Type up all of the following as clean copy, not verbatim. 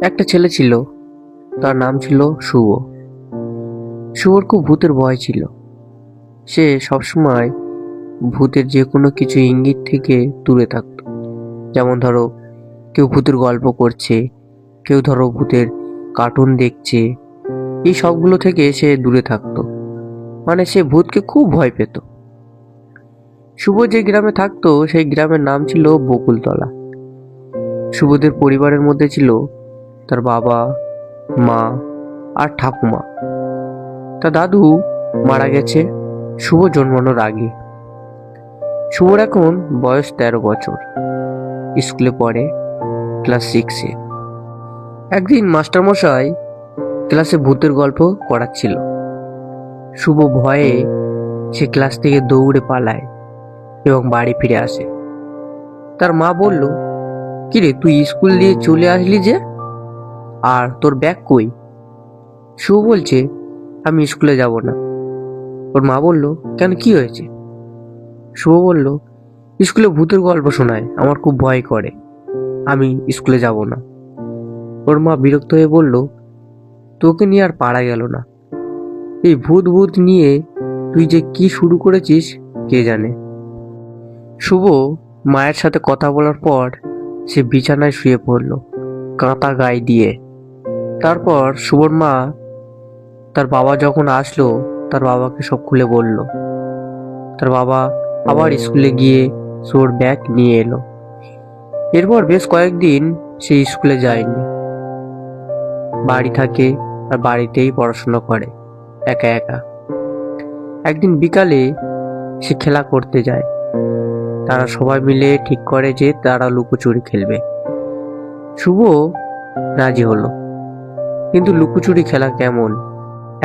একটা ছেলে ছিল, তার নাম ছিল শুভ। শুভর খুব ভূতের ভয় ছিল। সে সবসময় ভূতের যে কোনো কিছু ইঙ্গিত থেকে দূরে থাকতো। যেমন ধরো, কেউ ভূতের গল্প করছে, কেউ ধরো ভূতের কার্টুন দেখছে, এই সবগুলো থেকে সে দূরে থাকতো। মানে সে ভূতকে খুব ভয় পেত। শুভ যে গ্রামে থাকতো সেই গ্রামের নাম ছিল বকুলতলা। শুভদের পরিবারের মধ্যে ছিল তার বাবা, মা আর ঠাকুমা। তার দাদু মারা গেছে শুভ জন্মানোর আগে। শুভর এখন বয়স 13 বছর। স্কুলে পড়ে, ক্লাস 6-এ। একদিন মাস্টারমশাই ক্লাসে ভূতের গল্প করাচ্ছিল। শুভ ভয়ে সে ক্লাস থেকে দৌড়ে পালায় এবং বাড়ি ফিরে আসে। তার মা বলল, কিরে তুই স্কুল দিয়ে চলে আসলি যে, আর তোর ব্যাগ কই? শুভ বলছে, আমি স্কুলে যাব না। ওর মা বলল, কেন, কি হয়েছে? শুভ বলল, স্কুলে ভূতের গল্প শোনায়, আমার খুব ভয় করে, আমি স্কুলে যাব না। ওর মা বিরক্ত হয়ে বলল, তোকে নিয়ে আর পারা গেল না। এই ভূত ভূত নিয়ে তুই যে কি শুরু করেছিস কে জানে। শুভ মায়ের সাথে কথা বলার পর সে বিছানায় শুয়ে পড়ল, কাঁথা গায়ে দিয়ে। তারপর শুভর মা তার বাবা যখন আসলো, তার বাবাকে সব খুলে বলল। তার বাবা আবার স্কুলে গিয়ে শুভর ব্যাগ নিয়ে এলো। এরপর বেশ কয়েকদিন সে স্কুলে যায়নি, বাড়ি থাকে আর বাড়িতেই পড়াশোনা করে একা একা। একদিন বিকালে সে খেলা করতে যায়। তারা সবাই মিলে ঠিক করে যে তারা লুকোচুরি খেলবে। শুভ রাজি হলো, কিন্তু লুকোচুরি খেলা কেমন,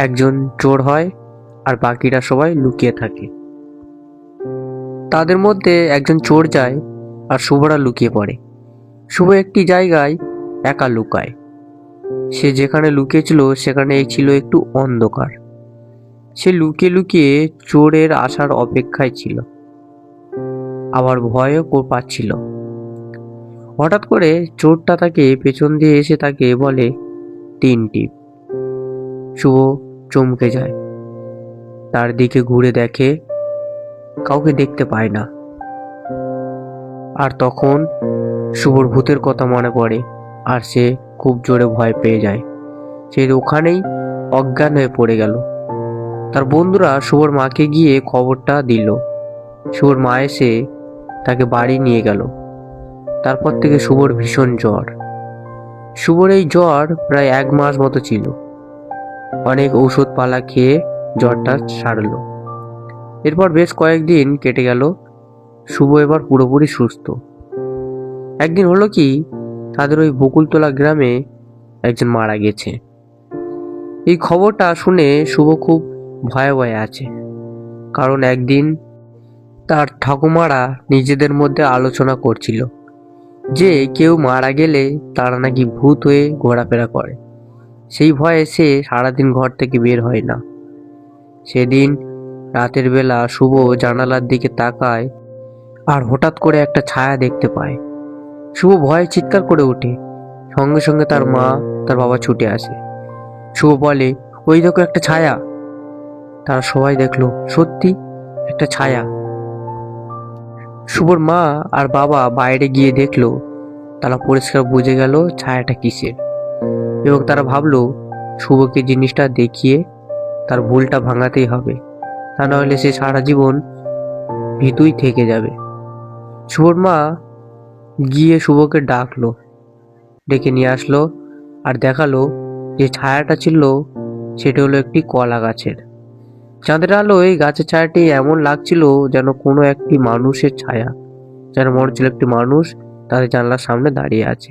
একজন চোর হয় আর বাকিরা সবাই লুকিয়ে থাকে। তাদের মধ্যে একজন চোর যায় আর শুভরা লুকিয়ে পড়ে। শুভ একটি জায়গায় একা লুকায়। সে যেখানে লুকিয়েছিল সেখানে ছিল একটু অন্ধকার। সে লুকিয়ে লুকিয়ে চোরের আসার অপেক্ষায় ছিল, আবার ভয়ও পাচ্ছিল। হঠাৎ করে চোরটা তাকে পেছন দিয়ে এসে তাকে বলে, 3 টিপ। শুভ চমকে যায়, তার দিকে ঘুরে দেখে, কাউকে দেখতে পায় না। আর তখন শুভর ভূতের কথা মনে পড়ে আর সে খুব জোরে ভয় পেয়ে যায়। সে ওখানেই অজ্ঞান হয়ে পড়ে গেল। তার বন্ধুরা শুভর মাকে গিয়ে খবরটা দিল। শুভর মা এসে তাকে বাড়ি নিয়ে গেল। তারপর থেকে শুভর ভীষণ জ্বর। শুভর এই জ্বর প্রায় 1 মাস মতো ছিল। অনেক ঔষধপালা খেয়ে জ্বরটা সারলো। এরপর বেশ কয়েকদিন কেটে গেল। শুভ এবার পুরোপুরি সুস্থ। একদিন হলো কি, তাদের ওই বকুলতলা গ্রামে একজন মারা গেছে। এই খবরটা শুনে শুভ খুব ভয়ে ভয়ে আছে। কারণ একদিন তার ঠাকুমারা নিজেদের মধ্যে আলোচনা করছিল যে কেউ মারা গেলে তারা নাকি ভূত হয়ে ঘোরাফেরা করে। সেই ভয়ে সে সারাদিন ঘর থেকে বের হয় না। সেদিন রাতের বেলা শুভ জানালার দিকে তাকায় আর হঠাৎ করে একটা ছায়া দেখতে পায়। শুভ ভয়ে চিৎকার করে ওঠে। সঙ্গে সঙ্গে তার মা, তার বাবা ছুটে আসে। শুভ বলে, ওই দেখো একটা ছায়া। তারা সবাই দেখলো, সত্যি একটা ছায়া। শুভর মা আর বাবা বাইরে গিয়ে দেখলো, তারা পরিষ্কার বুঝে গেল ছায়াটা কিসের, এবং তারা ভাবলো শুভকে জিনিসটা দেখিয়ে তার ভুলটা ভাঙাতেই হবে, তা নাহলে সে সারা জীবন ভীতুই থেকে যাবে। শুভর মা গিয়ে শুভকে ডাকলো, ডেকে নিয়ে আসলো আর দেখালো যে ছায়াটা ছিল সেটা হলো একটি কলা গাছের। চাঁদের আলোয় গাছের ছায়াটি এমন লাগছিল যেন কোনো একটি মানুষের ছায়া, যেন মনে হচ্ছিল একটি মানুষ তাদের জানলার সামনে দাঁড়িয়ে আছে।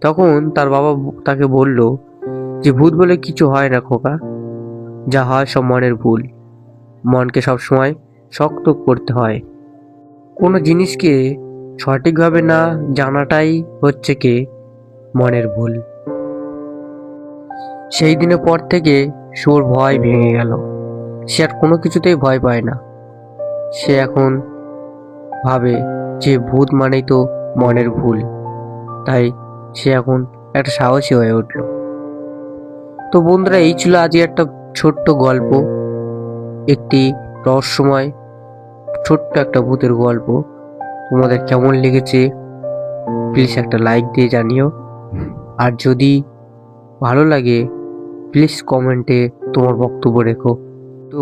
তখন তার বাবা তাকে বলল যে ভূত বলে কিছু হয় না খোকা, যা হয় সব মনের ভুল। মনকে সবসময় শক্ত করতে হয়। কোনো জিনিসকে সঠিকভাবে না জানাটাই হচ্ছে কি মনের ভুল। সেই দিনের পর থেকে শুভর ভয় ভেঙে গেল। সে আর কোনো কিছুতেই ভয় পায় না। সে এখন ভাবে যে ভূত মানেই তো মনের ভুল, তাই সে এখন একটা সাহসী হয়ে উঠল। তো বন্ধুরা, এই ছিল আজকে একটা ছোট্ট গল্প, একটি রহস্যময় ছোট্ট একটা ভূতের গল্প। তোমাদের কেমন লেগেছে প্লিজ একটা লাইক দিয়ে জানিও, আর যদি ভালো লাগে প্লিজ কমেন্টে তোমার বক্তব্য রেখো। তো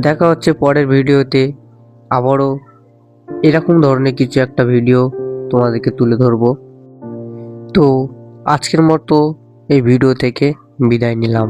দেখা হচ্ছে পরের ভিডিওতে, আবারও এরকম ধরনের কিছু একটা ভিডিও তোমাদেরকে তুলে ধরবো। তো আজকের মতো এই ভিডিও থেকে বিদায় নিলাম।